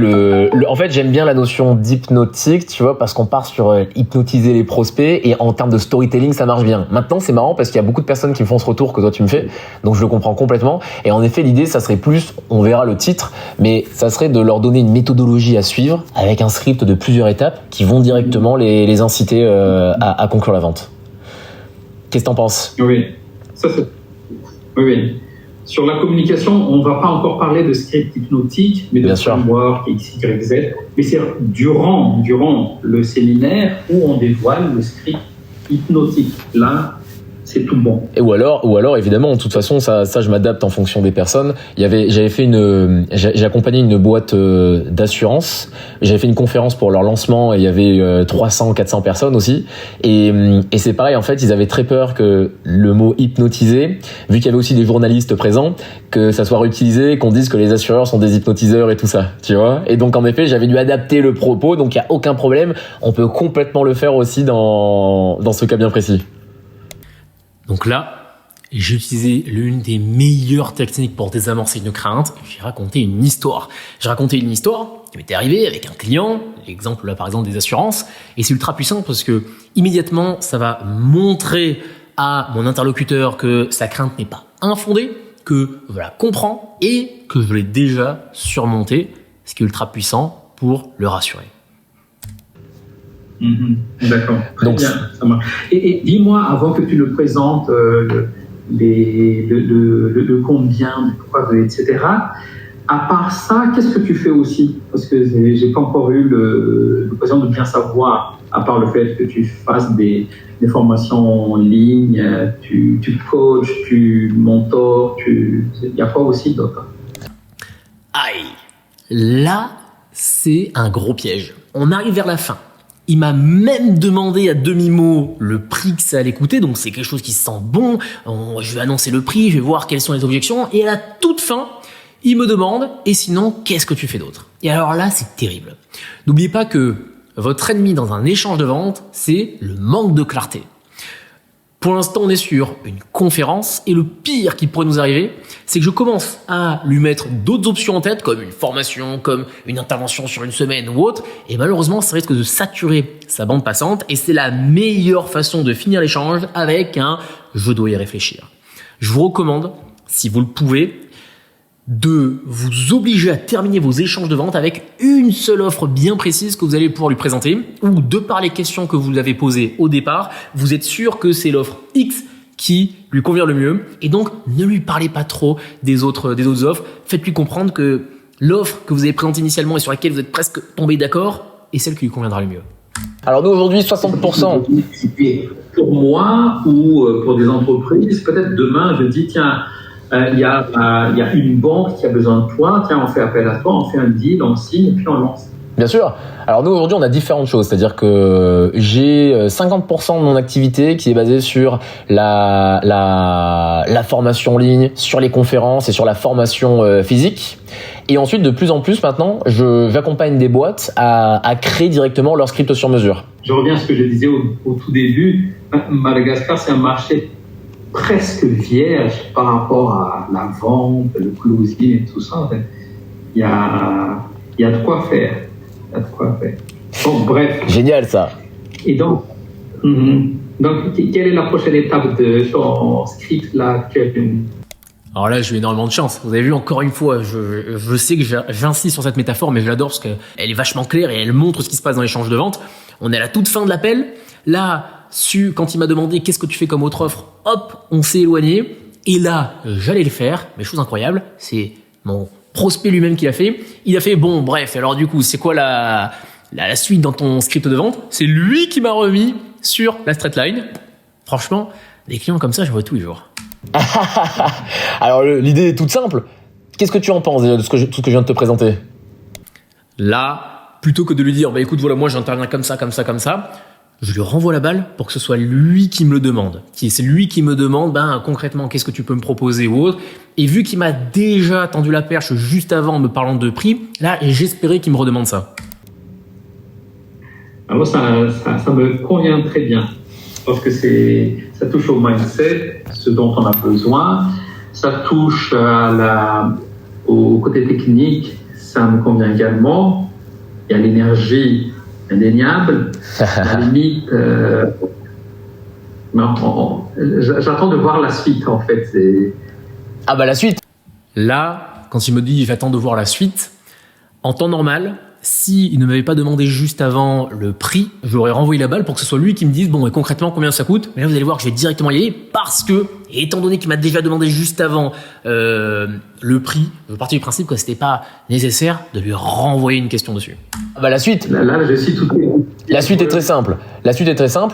En fait, j'aime bien la notion d'hypnotique, tu vois, parce qu'on part sur hypnotiser les prospects et en termes de storytelling, ça marche bien. Maintenant, c'est marrant parce qu'il y a beaucoup de personnes qui me font ce retour que toi tu me fais, donc je le comprends complètement. Et en effet, l'idée, ça serait plus, on verra le titre, mais ça serait de leur donner une méthodologie à suivre avec un script de plusieurs étapes qui vont directement les inciter à conclure la vente. Qu'est-ce que t'en penses? Oui, ça c'est... Oui. Sur la communication, on ne va pas encore parler de script hypnotique, mais de framework X, Y, Z. Mais c'est durant le séminaire où on dévoile le script hypnotique. Là, c'est tout bon. Et ou alors, évidemment, de toute façon, ça, je m'adapte en fonction des personnes. J'ai accompagné une boîte d'assurance. J'avais fait une conférence pour leur lancement et il y avait 300, 400 personnes aussi. Et c'est pareil, en fait, ils avaient très peur que le mot hypnotisé, vu qu'il y avait aussi des journalistes présents, que ça soit réutilisé, qu'on dise que les assureurs sont des hypnotiseurs et tout ça, tu vois. Et donc, en effet, j'avais dû adapter le propos, donc il y a aucun problème. On peut complètement le faire aussi dans ce cas bien précis. Donc là, j'ai utilisé l'une des meilleures techniques pour désamorcer une crainte. J'ai raconté une histoire. J'ai raconté une histoire qui m'était arrivée avec un client, l'exemple là par exemple des assurances, et c'est ultra puissant parce que immédiatement ça va montrer à mon interlocuteur que sa crainte n'est pas infondée, que je la comprends et que je l'ai déjà surmontée, ce qui est ultra puissant pour le rassurer. D'accord. Donc, bien, ça marche. Et dis-moi, avant que tu le présentes, le combien, le pourquoi, etc. À part ça, qu'est-ce que tu fais aussi? Parce que j'ai pas encore eu l'occasion de bien savoir, à part le fait que tu fasses des formations en ligne, tu coaches, tu mentors, il y a quoi aussi d'autre? Aïe, là, c'est un gros piège. On arrive vers la fin. Il m'a même demandé à demi-mot le prix que ça allait coûter, donc c'est quelque chose qui sent bon. Je vais annoncer le prix, je vais voir quelles sont les objections, et à la toute fin, il me demande « et sinon, qu'est-ce que tu fais d'autre ?» Et alors là, c'est terrible. N'oubliez pas que votre ennemi dans un échange de vente, c'est le manque de clarté. Pour l'instant, on est sur une conférence et le pire qui pourrait nous arriver, c'est que je commence à lui mettre d'autres options en tête, comme une formation, comme une intervention sur une semaine ou autre, et malheureusement, ça risque de saturer sa bande passante et c'est la meilleure façon de finir l'échange avec un « je dois y réfléchir ». Je vous recommande, si vous le pouvez, de vous obliger à terminer vos échanges de vente avec une seule offre bien précise que vous allez pouvoir lui présenter, ou de par les questions que vous avez posées au départ, vous êtes sûr que c'est l'offre X qui lui convient le mieux, et donc ne lui parlez pas trop des autres offres, faites-lui comprendre que l'offre que vous avez présentée initialement et sur laquelle vous êtes presque tombé d'accord est celle qui lui conviendra le mieux. Alors nous aujourd'hui 60%. Pour moi ou pour des entreprises, peut-être demain je dis tiens, il y a une banque qui a besoin de toi, tiens, on fait appel à toi, on fait un deal, on signe et puis on lance. Bien sûr. Alors nous aujourd'hui on a différentes choses, c'est-à-dire que j'ai 50% de mon activité qui est basée sur la formation en ligne, sur les conférences et sur la formation physique. Et ensuite de plus en plus maintenant, j'accompagne des boîtes à créer directement leur script sur mesure. Je reviens à ce que je disais au tout début. Madagascar, c'est un marché presque vierge par rapport à la vente, le closing et tout ça. En fait. Il y a de quoi faire. Bon, bref. Génial ça. Et donc, quelle est la prochaine étape de ton script là, Kevin? Alors là, j'ai eu énormément de chance. Vous avez vu, encore une fois, je sais que j'insiste sur cette métaphore, mais je l'adore parce qu'elle est vachement claire et elle montre ce qui se passe dans l'échange de vente. On est à la toute fin de l'appel. Là, quand il m'a demandé qu'est-ce que tu fais comme autre offre, hop, on s'est éloigné. Et là, j'allais le faire. Mais chose incroyable, c'est mon prospect lui-même qui l'a fait. Il a fait, bon, bref, alors du coup, c'est quoi la suite dans ton script de vente? C'est lui qui m'a remis sur la straight line. Franchement, des clients comme ça, je vois tous les jours. Alors l'idée est toute simple. Qu'est-ce que tu en penses de tout ce que je viens de te présenter? Là, plutôt que de lui dire, bah écoute, voilà, moi j'interviens comme ça, je lui renvoie la balle pour que ce soit lui qui me le demande. C'est lui qui me demande, ben, concrètement, qu'est-ce que tu peux me proposer ou autre. Et vu qu'il m'a déjà tendu la perche juste avant en me parlant de prix, là, j'espérais qu'il me redemande ça. Alors ça me convient très bien. Parce que ça touche au mindset, ce dont on a besoin. Ça touche au côté technique, ça me convient également. Il y a l'énergie indéniable. À la limite, j'attends de voir la suite, en fait. Ah bah la suite. Là, quand il me dit j'attends de voir la suite, en temps normal, s'il ne m'avait pas demandé juste avant le prix, j'aurais renvoyé la balle pour que ce soit lui qui me dise bon, et concrètement combien ça coûte. Mais là, vous allez voir que je vais directement y aller parce que, étant donné qu'il m'a déjà demandé juste avant le prix, je partais du principe que c'était pas nécessaire de lui renvoyer une question dessus. Ah bah la suite. Là, je suis tout La suite est très simple.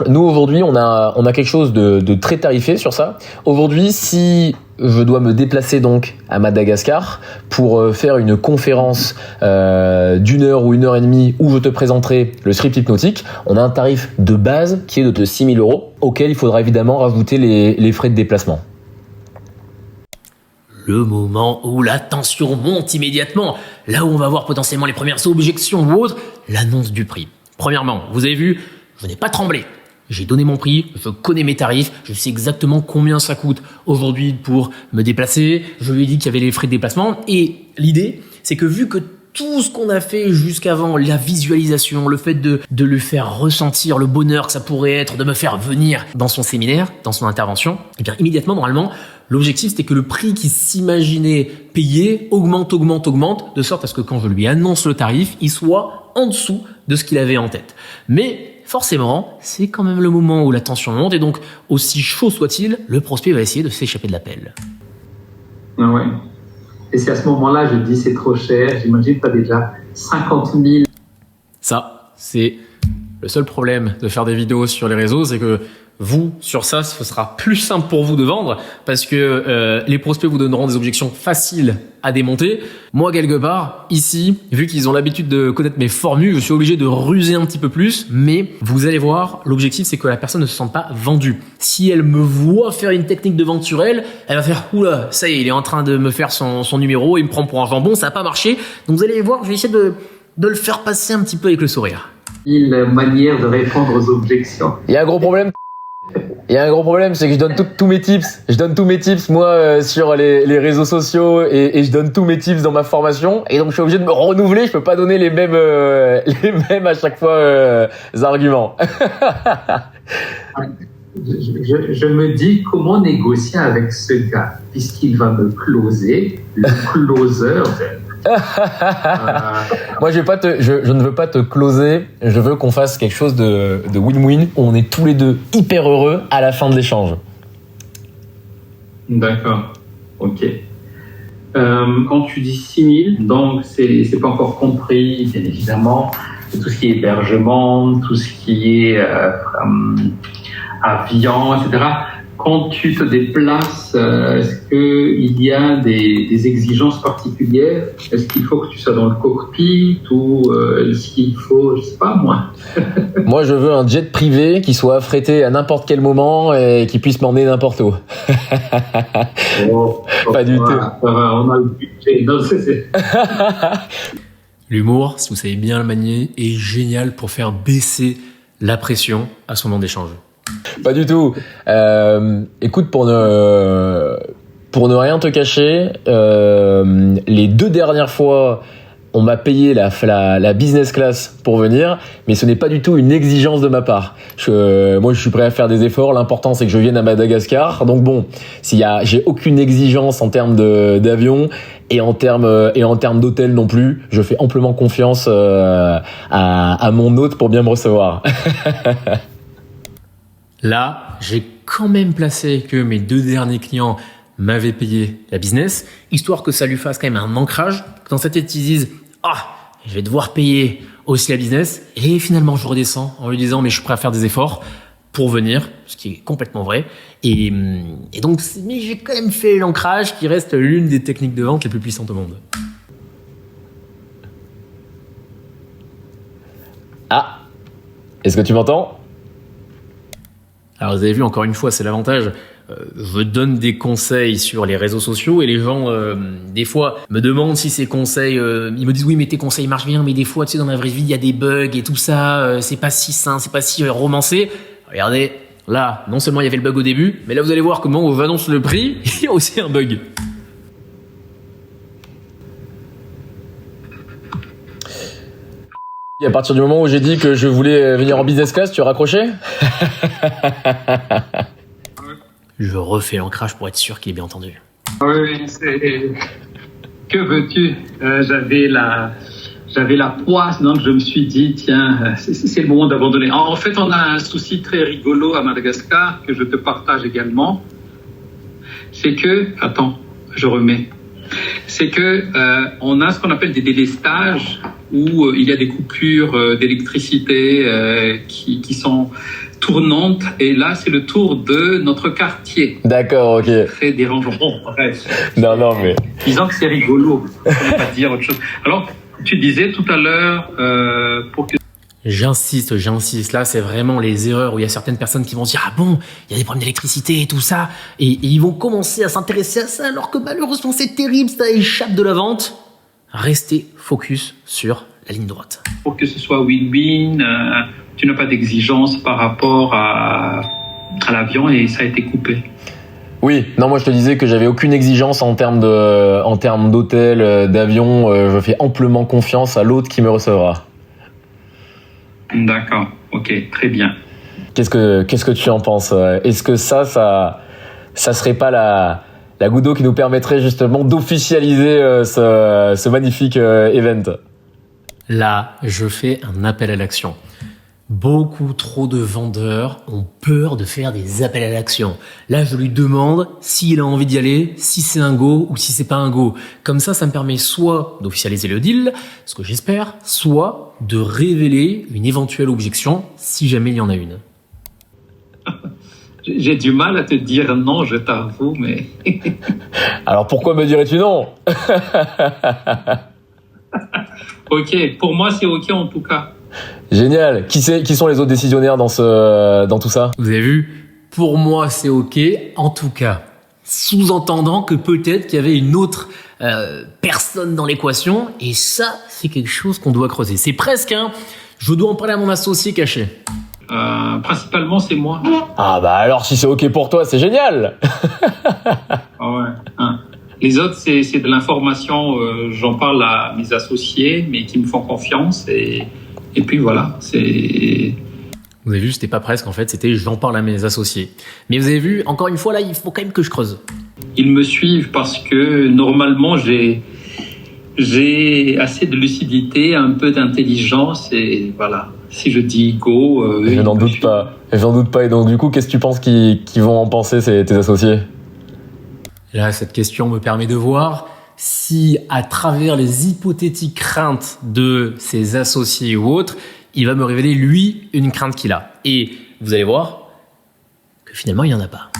Nous, aujourd'hui, on a quelque chose de très tarifé sur ça. Aujourd'hui, si je dois me déplacer donc à Madagascar pour faire une conférence d'1 heure ou 1h30 où je te présenterai le script hypnotique, on a un tarif de base qui est de 6 000 €, auquel il faudra évidemment rajouter les frais de déplacement. Le moment où la tension monte immédiatement, là où on va voir potentiellement les premières objections ou autres, l'annonce du prix. Premièrement, vous avez vu, je n'ai pas tremblé. J'ai donné mon prix, je connais mes tarifs, je sais exactement combien ça coûte aujourd'hui pour me déplacer. Je lui ai dit qu'il y avait les frais de déplacement. Et l'idée, c'est que vu que tout ce qu'on a fait jusqu'avant, la visualisation, le fait de lui faire ressentir le bonheur que ça pourrait être, de me faire venir dans son séminaire, dans son intervention, et bien immédiatement, normalement, l'objectif c'était que le prix qu'il s'imaginait payer augmente, de sorte à ce que quand je lui annonce le tarif, il soit en dessous de ce qu'il avait en tête. Mais forcément, c'est quand même le moment où la tension monte, et donc, aussi chaud soit-il, le prospect va essayer de s'échapper de l'appel. Ah ouais. Et c'est à ce moment-là, je dis c'est trop cher. J'imagine que tu as déjà 50 000. Ça, c'est le seul problème de faire des vidéos sur les réseaux, c'est que vous, sur ça, ce sera plus simple pour vous de vendre parce que les prospects vous donneront des objections faciles à démonter. Moi, quelque part, ici, vu qu'ils ont l'habitude de connaître mes formules, je suis obligé de ruser un petit peu plus, mais vous allez voir, l'objectif, c'est que la personne ne se sente pas vendue. Si elle me voit faire une technique de vente sur elle, elle va faire « Oula, ça y est, il est en train de me faire son numéro, il me prend pour un jambon, ça n'a pas marché. » Donc vous allez voir, je vais essayer de le faire passer un petit peu avec le sourire. Une manière de répondre aux objections. Il y a un gros problème. C'est que je donne tous mes tips. Moi, sur les réseaux sociaux et je donne tous mes tips dans ma formation. Et donc, je suis obligé de me renouveler. Je peux pas donner les mêmes à chaque fois arguments. Je me dis comment négocier avec ce gars puisqu'il va me closer, le closer. Moi, je ne veux pas te closer. Je veux qu'on fasse quelque chose de win-win où on est tous les deux hyper heureux à la fin de l'échange. D'accord. Ok. Quand tu dis 6 000, donc c'est pas encore compris, bien évidemment, tout ce qui est hébergement, tout ce qui est avion, etc. Quand tu te déplaces, est-ce qu'il y a des exigences particulières? Est-ce qu'il faut que tu sois dans le cockpit ou est-ce qu'il faut, je sais pas moi. Moi, je veux un jet privé qui soit affrété à n'importe quel moment et qui puisse m'emmener n'importe où. Pas du tout. Ça va, on a le budget. Non, L'humour, si vous savez bien le manier, est génial pour faire baisser la pression à ce moment d'échange. Pas du tout. Écoute, pour ne rien te cacher, les 2 dernières fois, on m'a payé la business class pour venir, mais ce n'est pas du tout une exigence de ma part. Moi, je suis prêt à faire des efforts. L'important, c'est que je vienne à Madagascar. Donc bon, j'ai aucune exigence en termes d'avion et en termes d'hôtel non plus. Je fais amplement confiance à mon hôte pour bien me recevoir. Là, j'ai quand même placé que mes 2 derniers clients m'avaient payé la business, histoire que ça lui fasse quand même un ancrage, que dans sa tête, ils disent « Ah, je vais devoir payer aussi la business. » Et finalement, je redescends en lui disant « Mais je suis prêt à faire des efforts pour venir », ce qui est complètement vrai. Et donc, mais j'ai quand même fait l'ancrage qui reste l'une des techniques de vente les plus puissantes au monde. Ah, est-ce que tu m'entends ? Alors vous avez vu, encore une fois, c'est l'avantage. Je donne des conseils sur les réseaux sociaux et les gens, des fois, me demandent si ces conseils... ils me disent « Oui, mais tes conseils marchent bien, mais des fois, tu sais, dans la vraie vie, il y a des bugs et tout ça. C'est pas si sain, c'est pas si romancé. » Regardez, là, non seulement il y avait le bug au début, mais là, vous allez voir comment on annonce le prix, il y a aussi un bug. À partir du moment où j'ai dit que je voulais venir en business class, tu as raccroché ? Je refais l'ancrage pour être sûr qu'il est bien entendu. Oui, que veux-tu? J'avais la poisse, donc je me suis dit, tiens, c'est le moment d'abandonner. En fait, on a un souci très rigolo à Madagascar que je te partage également. C'est que, attends, je remets. C'est que on a ce qu'on appelle des délestages où il y a des coupures d'électricité qui sont tournantes. Et là, c'est le tour de notre quartier. D'accord, ok. Très dérangeant. Bon, bref. Non, mais... Disons que c'est rigolo. Je ne peux pas dire autre chose. Alors, tu disais tout à l'heure, pour que... J'insiste. Là, c'est vraiment les erreurs où il y a certaines personnes qui vont se dire « Ah bon, il y a des problèmes d'électricité et tout ça. » Et ils vont commencer à s'intéresser à ça alors que malheureusement, c'est terrible, ça échappe de la vente. Restez focus sur la ligne droite. Pour que ce soit win-win, tu n'as pas d'exigence par rapport à l'avion et ça a été coupé. Oui, non, moi je te disais que j'avais aucune exigence en termes d'hôtel, d'avion. Je fais amplement confiance à l'hôte qui me recevra. D'accord, ok, très bien. Qu'est-ce que tu en penses? Est-ce que ça serait pas la goutte d'eau qui nous permettrait justement d'officialiser ce magnifique event? Là, je fais un appel à l'action. Beaucoup trop de vendeurs ont peur de faire des appels à l'action. Là, je lui demande s'il a envie d'y aller, si c'est un go ou si c'est pas un go. Comme ça me permet soit d'officialiser le deal, ce que j'espère, soit de révéler une éventuelle objection si jamais il y en a une. J'ai du mal à te dire non, je t'avoue, mais... Alors pourquoi me dirais-tu non? Ok, pour moi c'est ok en tout cas. Génial. Qui sont les autres décisionnaires dans tout ça? Vous avez vu? Pour moi, c'est ok. En tout cas, sous-entendant que peut-être qu'il y avait une autre personne dans l'équation. Et ça, c'est quelque chose qu'on doit creuser. C'est presque je dois en parler à mon associé caché. Principalement, c'est moi. Ah bah alors, si c'est ok pour toi, c'est génial. Ah ouais. Les autres, c'est de l'information. J'en parle à mes associés, mais qui me font confiance. Et puis voilà, c'est... Vous avez vu, c'était pas presque en fait, c'était j'en parle à mes associés. Mais vous avez vu, encore une fois là, il faut quand même que je creuse. Ils me suivent parce que normalement j'ai assez de lucidité, un peu d'intelligence et voilà. Si je dis go, je n'en doute pas. J'en doute pas. Et donc du coup, qu'est-ce que tu penses qu'ils vont en penser tes associés? Là, cette question me permet de voir si, à travers les hypothétiques craintes de ses associés ou autres, il va me révéler, lui, une crainte qu'il a. Et vous allez voir que finalement, il n'y en a pas.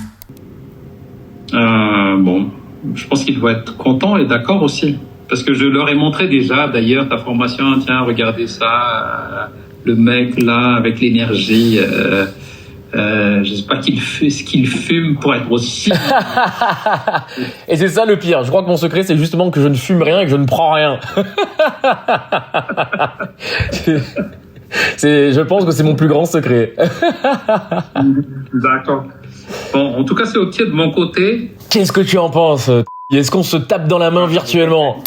Bon, je pense qu'il doit être content et d'accord aussi. Parce que je leur ai montré déjà, d'ailleurs, ta formation, tiens, regardez ça, le mec là, avec l'énergie... je sais pas ce qu'il fume pour être aussi. Et c'est ça le pire. Je crois que mon secret, c'est justement que je ne fume rien et que je ne prends rien. Je pense que c'est mon plus grand secret. D'accord. Bon, en tout cas, c'est ok de mon côté. Qu'est-ce que tu en penses? Est-ce qu'on se tape dans la main virtuellement?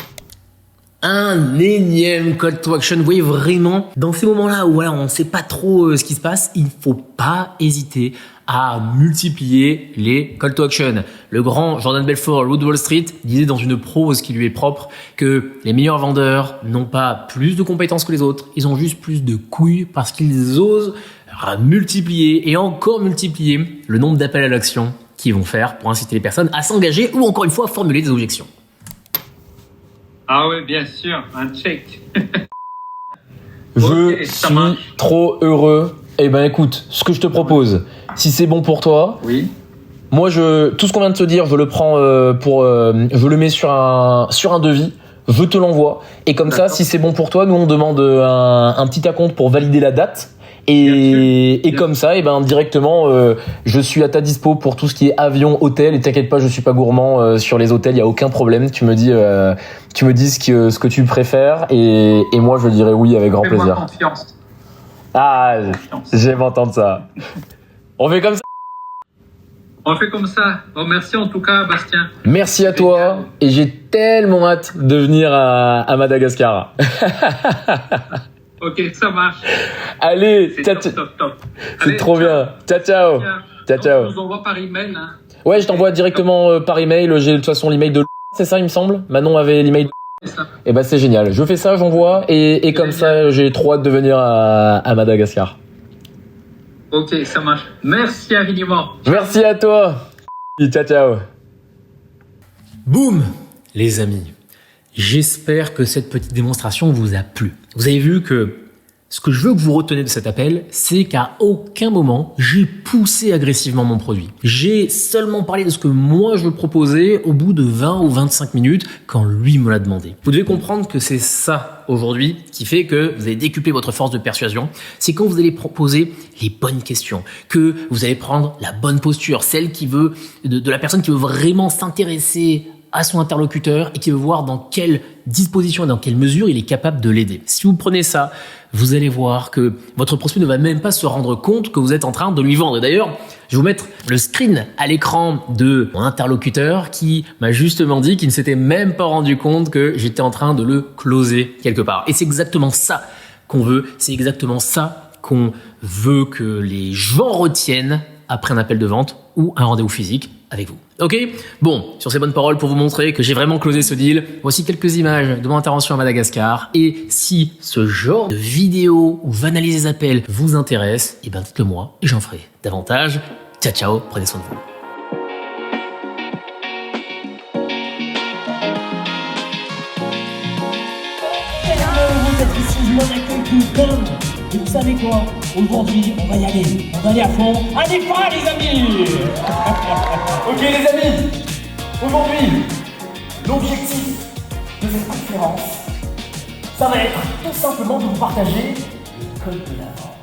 Un énième call to action. Vous voyez vraiment, dans ces moments-là où voilà, on ne sait pas trop ce qui se passe, il ne faut pas hésiter à multiplier les call to action. Le grand Jordan Belfort, Loup de Wall Street, disait dans une prose qui lui est propre que les meilleurs vendeurs n'ont pas plus de compétences que les autres, ils ont juste plus de couilles parce qu'ils osent multiplier et encore multiplier le nombre d'appels à l'action qu'ils vont faire pour inciter les personnes à s'engager ou encore une fois à formuler des objections. Ah oui, bien sûr, un check. Je suis trop heureux. Eh ben écoute, ce que je te propose, si c'est bon pour toi, oui. Moi tout ce qu'on vient de te dire, je le prends je le mets sur un devis, je te l'envoie et comme ça, si c'est bon pour toi, nous on demande un petit acompte pour valider la date. Et comme ça, et ben directement, je suis à ta dispo pour tout ce qui est avion, hôtel. Et t'inquiète pas, je suis pas gourmand sur les hôtels. Il y a aucun problème. Tu me dis ce que tu préfères et moi je dirais oui avec grand plaisir. Confiance. Ah, j'aime entendre ça. On fait comme ça. On fait comme ça. Bon, merci en tout cas, Bastien. Merci à toi et j'ai tellement hâte de venir à Madagascar. Ok, ça marche. Allez, top. C'est Allez, trop bien. Ciao. On nous envoie par email. Hein. Ouais, je t'envoie directement par email. J'ai de toute façon l'email de c'est ça, il me semble. Manon avait l'email. Et ben c'est génial. Je fais ça, j'envoie et comme ça, j'ai trop hâte de venir à Madagascar. Ok, ça marche. Merci infiniment. Merci à toi. Ciao. Boum, les amis. J'espère que cette petite démonstration vous a plu. Vous avez vu que ce que je veux que vous reteniez de cet appel, c'est qu'à aucun moment, j'ai poussé agressivement mon produit. J'ai seulement parlé de ce que moi je proposais au bout de 20 ou 25 minutes quand lui me l'a demandé. Vous devez comprendre que c'est ça aujourd'hui qui fait que vous allez décupler votre force de persuasion. C'est quand vous allez proposer les bonnes questions, que vous allez prendre la bonne posture, celle qui veut, de la personne qui veut vraiment s'intéresser à son interlocuteur et qui veut voir dans quelle disposition et dans quelle mesure il est capable de l'aider. Si vous prenez ça, vous allez voir que votre prospect ne va même pas se rendre compte que vous êtes en train de lui vendre. Et d'ailleurs, je vais vous mettre le screen à l'écran de mon interlocuteur qui m'a justement dit qu'il ne s'était même pas rendu compte que j'étais en train de le closer quelque part. Et c'est exactement ça qu'on veut, c'est exactement ça qu'on veut que les gens retiennent après un appel de vente ou un rendez-vous physique avec vous. Ok? Bon, sur ces bonnes paroles pour vous montrer que j'ai vraiment closé ce deal, voici quelques images de mon intervention à Madagascar. Et si ce genre de vidéo où j'analyse les appels vous intéresse, eh ben dites-le moi et j'en ferai davantage. Ciao ciao, prenez soin de vous. Vous êtes ici, je m'en accueille tout le monde. Et vous savez quoi? Aujourd'hui, on va y aller. On va aller à fond. Allez pas, les amis. Ok les amis, aujourd'hui, l'objectif de cette conférence, ça va être tout simplement de vous partager le code de la vente.